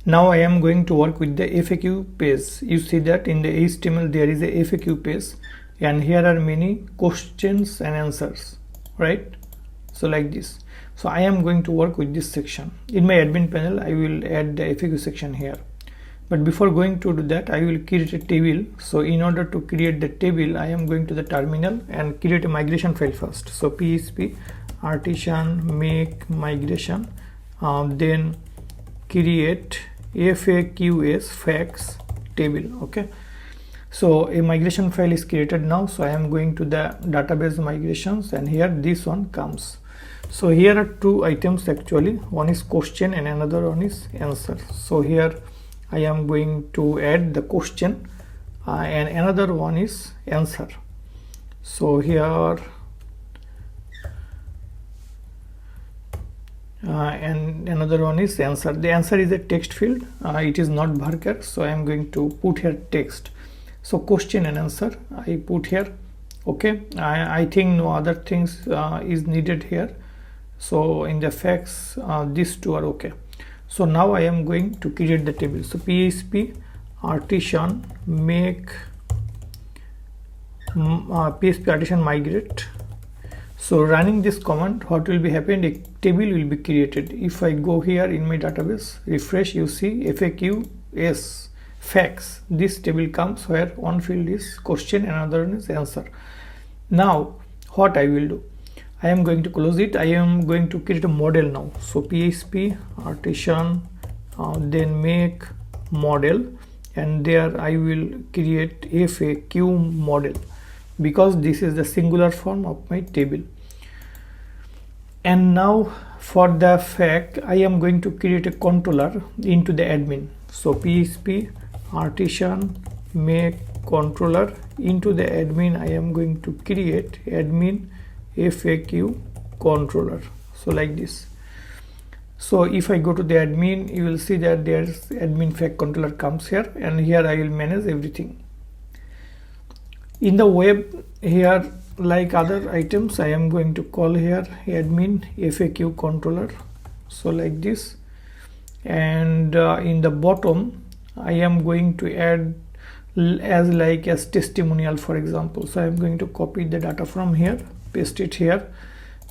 Now I am going to work with the FAQ page. You see that in the HTML there is a FAQ page, and here are many questions and answers, right? So like this. So I am going to work with this section. In my admin panel I will add the FAQ section here, but before going to do that I will create a table. So in order to create the table I am going to the terminal and create a migration file first. So php artisan make migration, then create FAQs facts table. Okay, so a migration file is created now. So I am going to the database migrations, and here this one comes. So here are two items actually, one is question and another one is answer. So here I am going to add the question, and another one is answer. So here and another one is answer. The answer is a text field, it is not varchar, so I am going to put here text. So question and answer I put here. Okay, I think no other things is needed here. So in the facts these two are okay. So now I am going to create the table. So php artisan make php artisan migrate. So running this command, what will be happened, a table will be created. If I go here in my database, refresh, you see FAQs facts, this table comes where one field is question and another one is answer. Now what I will do, I am going to close it. I am going to create a model now. So php artisan then make model, and there I will create FAQ model, because this is the singular form of my table. And now for the fact I am going to create a controller into the admin. So php artisan make controller, into the admin I am going to create admin FAQ controller. So like this. So if I go to the admin, you will see that there's admin fact controller comes here, and here I will manage everything. In the web, here like other items I am going to call here admin FAQ controller. So like this. And in the bottom I am going to add as testimonial, for example. So I am going to copy the data from here, paste it here,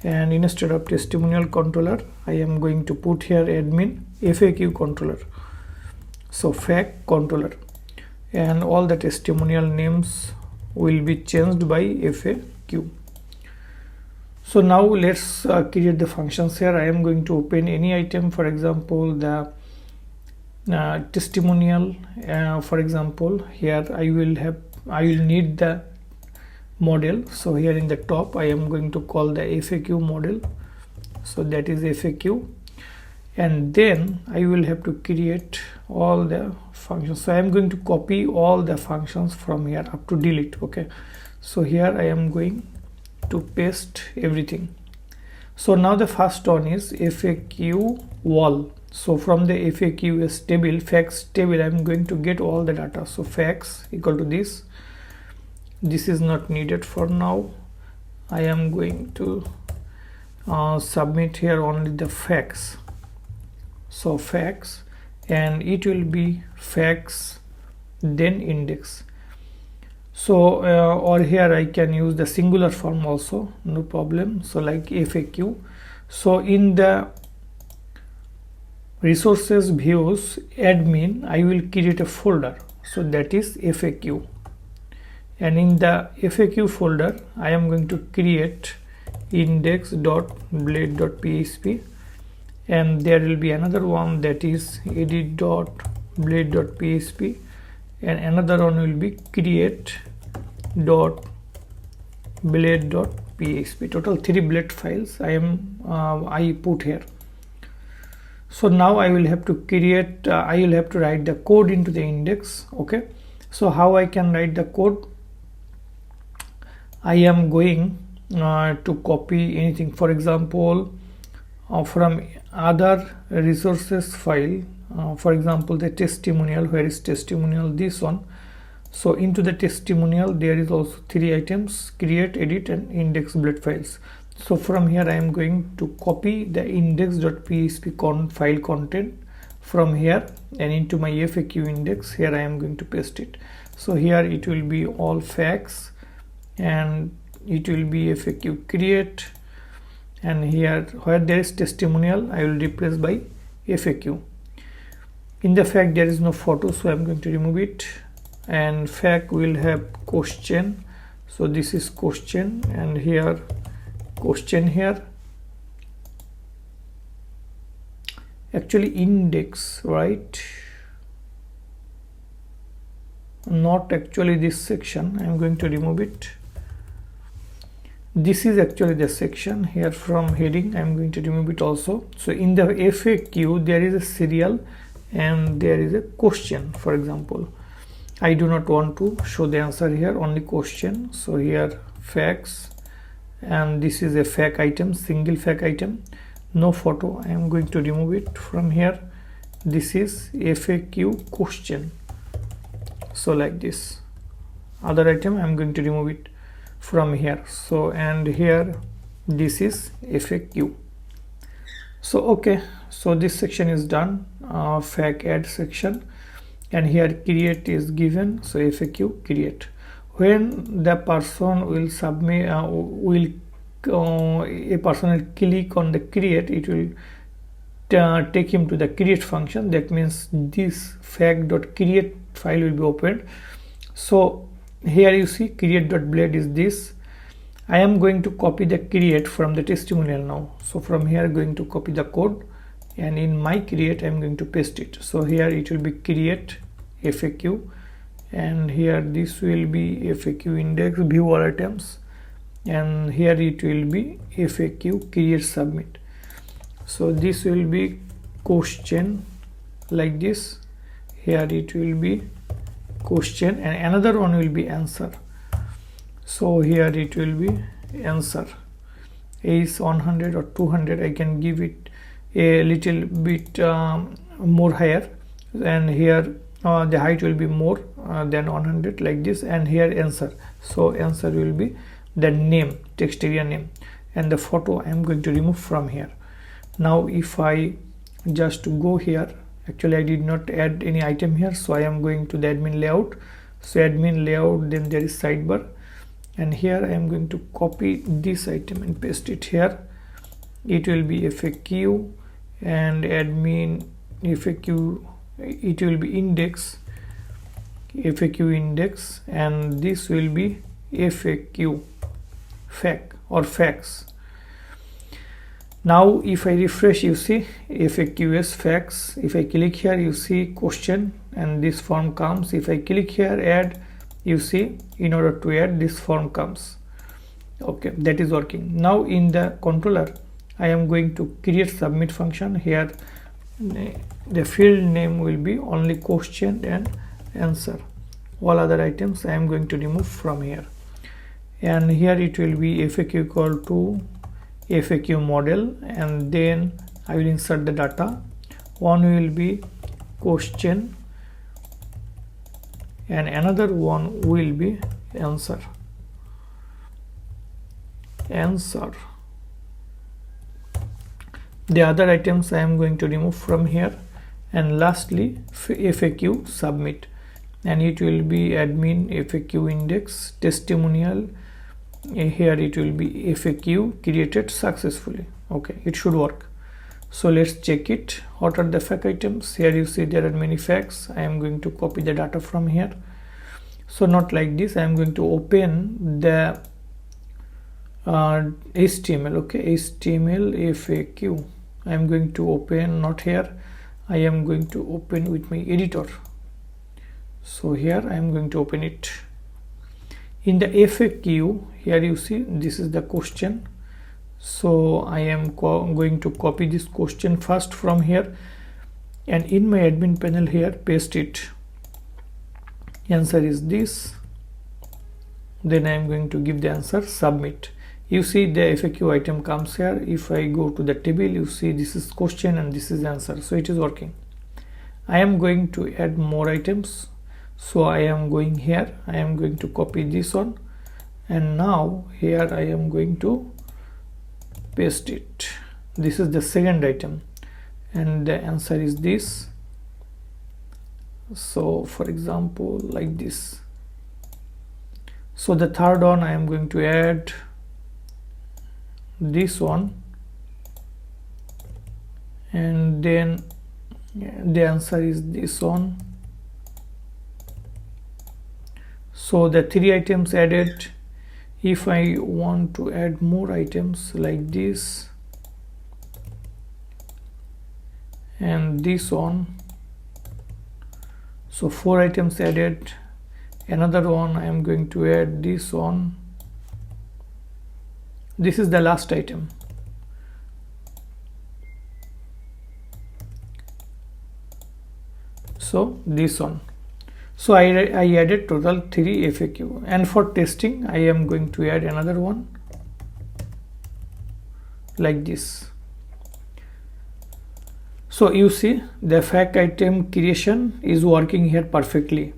and instead of testimonial controller I am going to put here admin FAQ controller. So fact controller, and all the testimonial names will be changed by FAQ. So now let's create the functions here. I am going to open any item, for example the testimonial. For example here I will need the model. So here in the top I am going to call the FAQ model. So that is FAQ, and then I will have to create all the functions. So I am going to copy all the functions from here up to delete. Okay, so here I am going to paste everything. So now the first one is FAQ wall. So from the FAQs table, facts table, I am going to get all the data. So facts equal to this is not needed for now. I am going to submit here only the facts. So facts, and it will be facts then index. So or here I can use the singular form also, no problem. So like FAQ. So in the resources views admin I will create a folder, so that is FAQ, and in the FAQ folder I am going to create index.blade.php, and there will be another one that is edit.blade.php, and another one will be create.blade.php. Total 3 blade files I put here. So now I will have to create I will have to write the code into the index. Okay, so how I can write the code, I am going to copy anything, for example from other resources file, for example the testimonial. Where is testimonial? This one. So into the testimonial there is also 3 items: create, edit, and index blade files. So from here I am going to copy the index.php file content from here and into my FAQ index. Here I am going to paste it. So here it will be all facts and it will be FAQ create, and here where there is testimonial I will replace by FAQ. In the fact there is no photo, so I'm going to remove it, and fact will have question, so this is question, and here question, here actually index, right? Not actually this section, I'm going to remove it. This is actually the section here from heading, I'm going to remove it also. So in the FAQ there is a serial and there is a question. For example, I do not want to show the answer here, only question. So here facts, and this is a fact item, single fact item, no photo. I am going to remove it from here. This is FAQ question. So like this. Other item I am going to remove it from here. So and here this is FAQ. So okay, so this section is done, fact add section, and here create is given, so FAQ create. When the person will submit, a person will click on the create, it will take him to the create function. That means this fact.create file will be opened. So here you see create.blade is this. I am going to copy the create from the testimonial now. So from here going to copy the code, and in my create I am going to paste it. So here it will be create FAQ, and here this will be FAQ index, view all items, and here it will be FAQ create submit. So this will be question like this, here it will be question, and another one will be answer. So here it will be answer. Is 100 or 200, I can give it a little bit more higher, and here the height will be more than 100 like this, and here answer. So answer will be the name, text area name, and the photo I am going to remove from here. Now if I just go here, actually I did not add any item here, so I am going to the admin layout. So admin layout, then there is sidebar, and here I am going to copy this item and paste it here. It will be FAQ, and admin FAQ, it will be index, FAQ index, and this will be FAQ fact or facts. Now if I refresh, you see FAQs facts. If I click here, you see question, and this form comes. If I click here add, you see in order to add, this form comes. Okay, that is working. Now in the controller I am going to create submit function. Here the field name will be only question and answer. All other items I am going to remove from here, and here it will be FAQ equal to FAQ model, and then I will insert the data. One will be question and another one will be answer. The other items I am going to remove from here, and lastly FAQ submit, and it will be admin FAQ index testimonial. Here it will be FAQ created successfully. Okay, it should work. So let's check it. What are the fact items? Here you see there are many facts. I am going to copy the data from here. So not like this, I am going to open the HTML. Okay, HTML FAQ I am going to open, not here, I am going to open with my editor. So here I am going to open it. In the FAQ, here you see this is the question. So I am going to copy this question first from here, and in my admin panel here paste it. Answer is this. Then I am going to give the answer, submit. You see the FAQ item comes here. If I go to the table, you see this is question and this is answer. So it is working. I am going to add more items. So I am going here, I am going to copy this one, and now here I am going to paste it. This is the second item, and the answer is this. So for example like this. So the third one I am going to add this one, and then the answer is this one. So the 3 items added. If I want to add more items like this and this one, so 4 items added. Another one I am going to add this one. This is the last item. So this one. So I added total 3 FAQ, and for testing I am going to add another one like this. So you see the fact item creation is working here perfectly.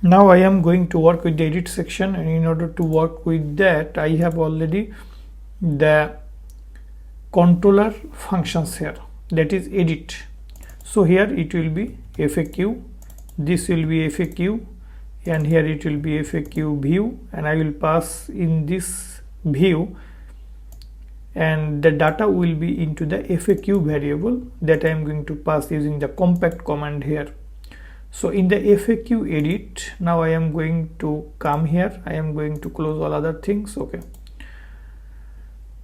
Now I am going to work with the edit section, and in order to work with that I have already the controller functions here, that is edit. So here it will be FAQ, this will be FAQ, and here it will be FAQ view, and I will pass in this view, and the data will be into the FAQ variable that I am going to pass using the compact command here. So in the FAQ edit, now I am going to come here, I am going to close all other things. Okay,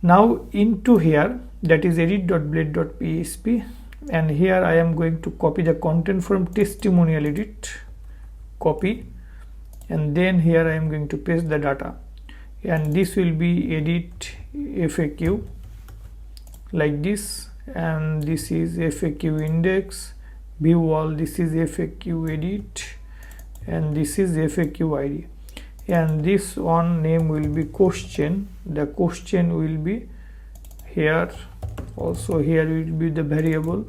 now into here, that is edit.blade.php, and here I am going to copy the content from testimonial edit, copy, and then here I am going to paste the data, and this will be edit FAQ like this, and this is FAQ index, view all, this is FAQ edit, and this is FAQ ID, and this one name will be question. The question will be here, also here will be the variable,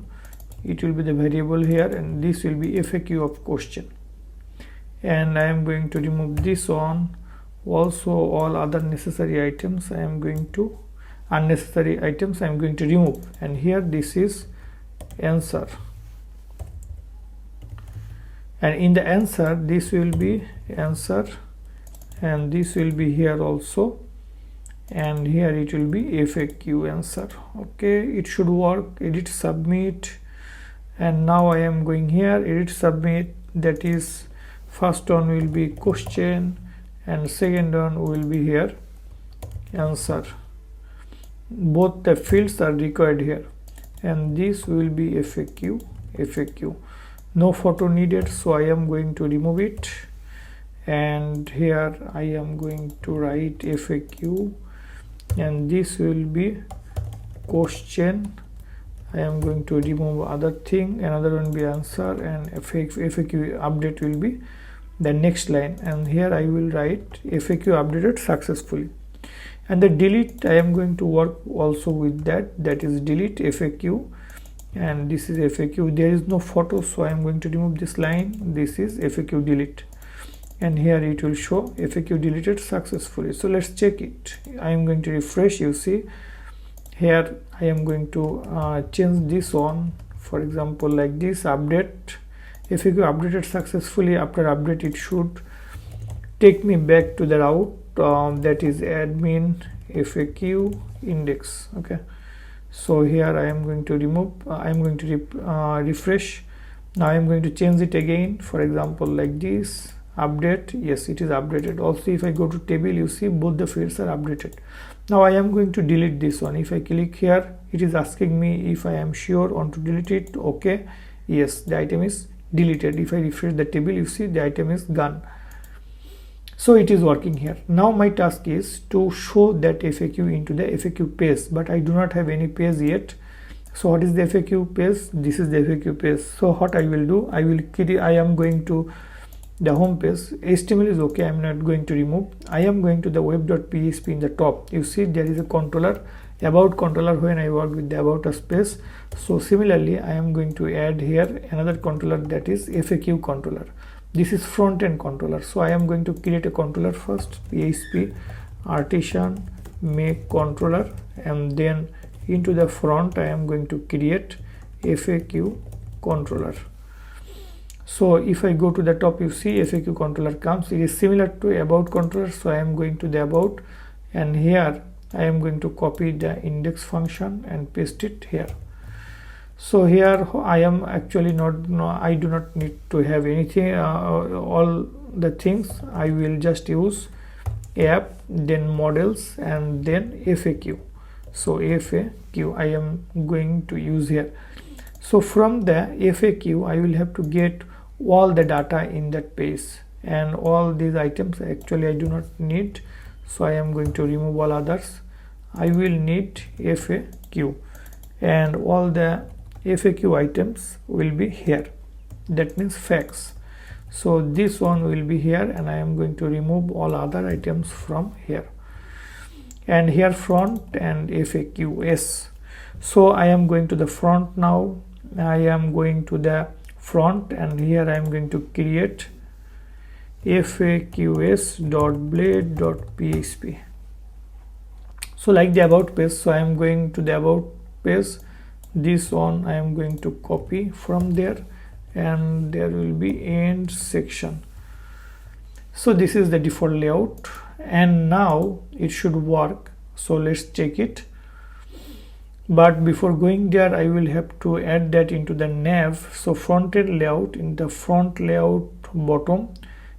it will be the variable here, and this will be FAQ of question. And I am going to remove this one, also all other necessary items I am going to, unnecessary items I am going to remove, and here this is answer, and in the answer this will be answer, and this will be here also, and here it will be FAQ answer. Okay, it should work. Edit submit, and now I am going here, edit submit, that is first one will be question and second one will be here answer. Both the fields are required here, and this will be FAQ. No photo needed, so I am going to remove it, and here I am going to write FAQ, and this will be question. I am going to remove other thing, another one will be answer, and FAQ update will be the next line, and here I will write FAQ updated successfully. And the delete, I am going to work also with that is delete FAQ, and this is FAQ. There is no photo, so I am going to remove this line, this is FAQ delete, and here it will show FAQ deleted successfully. So let's check it. I am going to refresh. You see here I am going to change this one, for example like this, update FAQ updated successfully. After update it should take me back to the route that is admin FAQ index. Okay, so here I am going to remove, I am going to refresh. Now I am going to change it again, for example like this, update. Yes, it is updated. Also if I go to table, you see both the fields are updated. Now I am going to delete this one. If I click here, it is asking me if I am sure want to delete it. Okay, yes, the item is deleted. If I refresh the table, you see the item is gone. So it is working here. Now my task is to show that FAQ into the FAQ page, but I do not have any page yet. So what is the FAQ page? This is the FAQ page. So what I will do, I am going to the home page. HTML is okay, I am not going to remove. I am going to the web.php in the top. You see there is a controller, about controller, when I work with the about us page. So similarly I am going to add here another controller, that is FAQ controller. This is front end controller. So I am going to create a controller first, PHP artisan make controller, and then into the front I am going to create FAQ controller. So if I go to the top, you see FAQ controller comes. It is similar to about controller, so I am going to the about, and here I am going to copy the index function and paste it here. So here I am actually I do not need to have anything, all the things. I will just use app, then models, and then FAQ. So FAQ I am going to use here. So from the FAQ I will have to get all the data in that page, and all these items actually I do not need, so I am going to remove all others. I will need FAQ, and all the FAQ items will be here, that means facts. So this one will be here, and I am going to remove all other items from here, and here front and FAQs. So I am going to the front now. I am going to the front, and here I am going to create faqs.blade.php. so like the about page. So I am going to the about page. This one I am going to copy from there, and there will be end section. So this is the default layout, and now it should work. So let's check it. But before going there, I will have to add that into the nav. So front end layout, in the front layout bottom,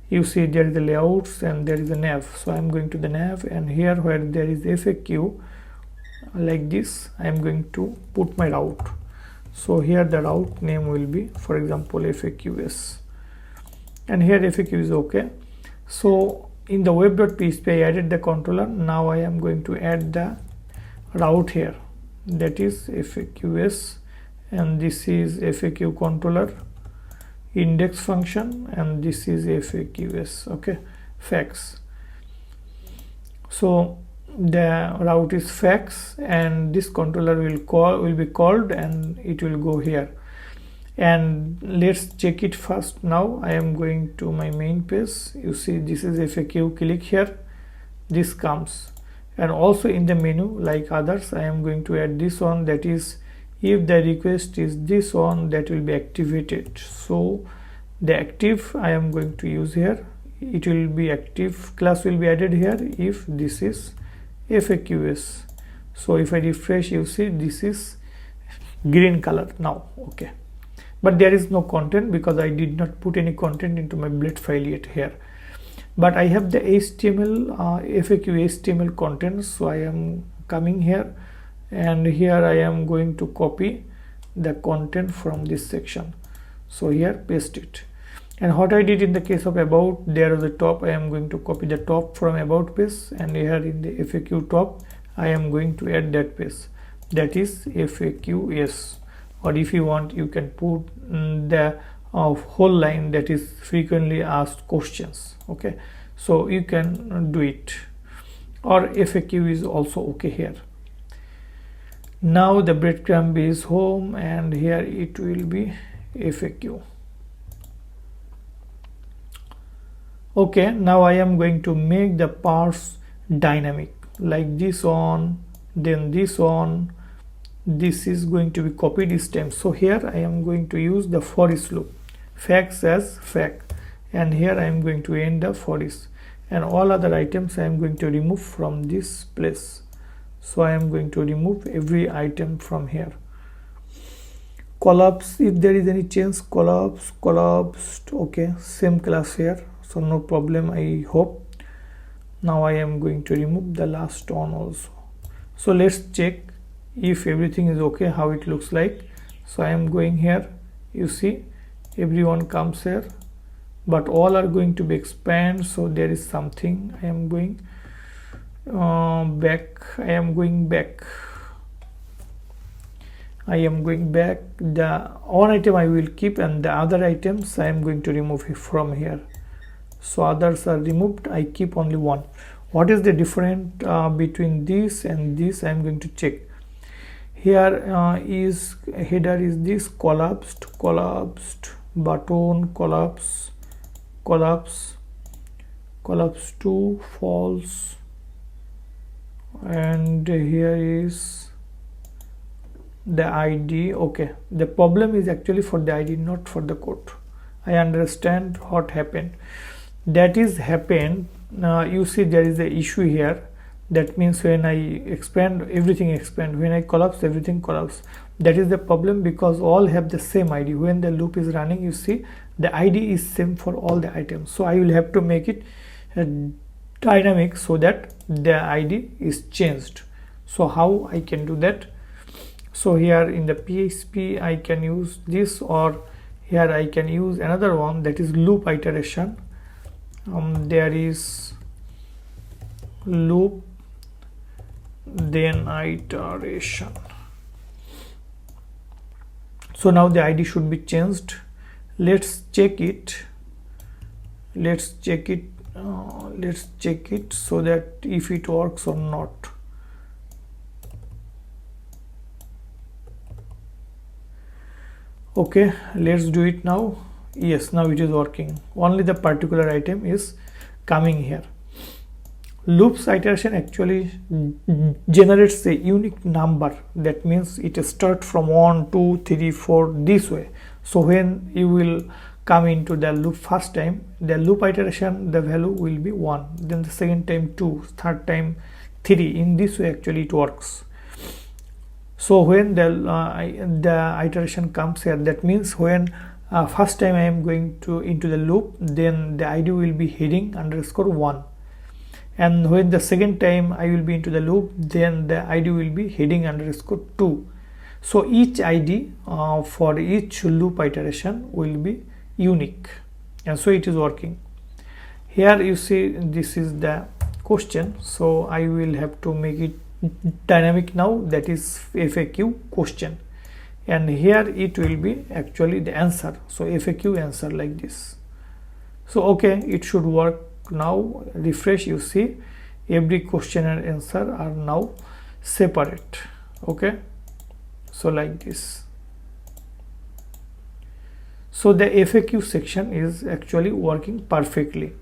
you see there is the layouts and there is a nav. So I am going to the nav, and here where there is FAQ like this, I am going to put my route. So here the route name will be, for example, FAQs, and here FAQ is okay. So in the web.php I added the controller. Now I am going to add the route here, that is FAQs, and this is FAQ controller index function, and this is FAQs, okay, facts. So the route is facts, and this controller will be called, and it will go here. And let's check it first. Now I am going to my main page. You see this is FAQ. Click here, this comes. And also in the menu, like others, I am going to add this one, that is if the request is this one, that will be activated. So the active I am going to use here. It will be active class will be added here if this is FAQs. So if I refresh, you see this is green color now, okay. But there is no content because I did not put any content into my blade file yet here. But I have the HTML FAQ HTML content. So I am coming here, and here I am going to copy the content from this section. So here paste it. And what I did in the case of about, there is the top, I am going to copy the top from about page, and here in the FAQ top I am going to add that page, that is FAQs. Or if you want, you can put the whole line, that is frequently asked questions, okay. So you can do it, or FAQ is also okay here. Now the breadcrumb is home, and here it will be FAQ. Okay, now I am going to make the parse dynamic, like this one, then this one. This is going to be copied this time. So here I am going to use the for each loop, facts as fact, and here I am going to end the for each, and all other items I am going to remove from this place. So I am going to remove every item from here. Collapse, if there is any change, collapsed, okay, same class here, so no problem, I hope. Now I am going to remove the last one also. So let's check if everything is okay, how it looks like. So I am going here, you see everyone comes here, but all are going to be expand. So there is something. I am going back. The one item I will keep, and the other items I am going to remove from here. So others are removed, I keep only one. What is the difference between this and this? I am going to check. Here is header is this collapsed, button, collapse to false, and here is the ID. Okay, the problem is actually for the ID, not for the code. I understand what happened. That is happened. You see there is a issue here. That means when I expand, everything expand. When I collapse, everything collapse. That is the problem, because all have the same ID. When the loop is running, you see the ID is same for all the items. So I will have to make it dynamic so that the ID is changed. So how I can do that? So here in the PHP I can use this, or here I can use another one, that is loop iteration. There is loop then iteration. So now the ID should be changed. Let's check it. Let's check it so that if it works or not. Okay, let's do it now. Yes, now it is working. Only the particular item is coming here. Loops iteration actually generates a unique number. That means it starts from 1 2 3 4 this way. So when you will come into the loop first time, the loop iteration, the value will be 1, then the second time 2, third time 3. In this way actually it works. So when the iteration comes here, that means when first time I am going into the loop, then the ID will be heading underscore 1, and when the second time I will be into the loop, then the ID will be heading underscore 2. So each ID for each loop iteration will be unique, and so it is working. Here you see this is the question, so I will have to make it dynamic now, that is FAQ question, and here it will be actually the answer. So FAQ answer like this. So okay, it should work now. Refresh, you see every question and answer are now separate. Okay, so like this. So the FAQ section is actually working perfectly.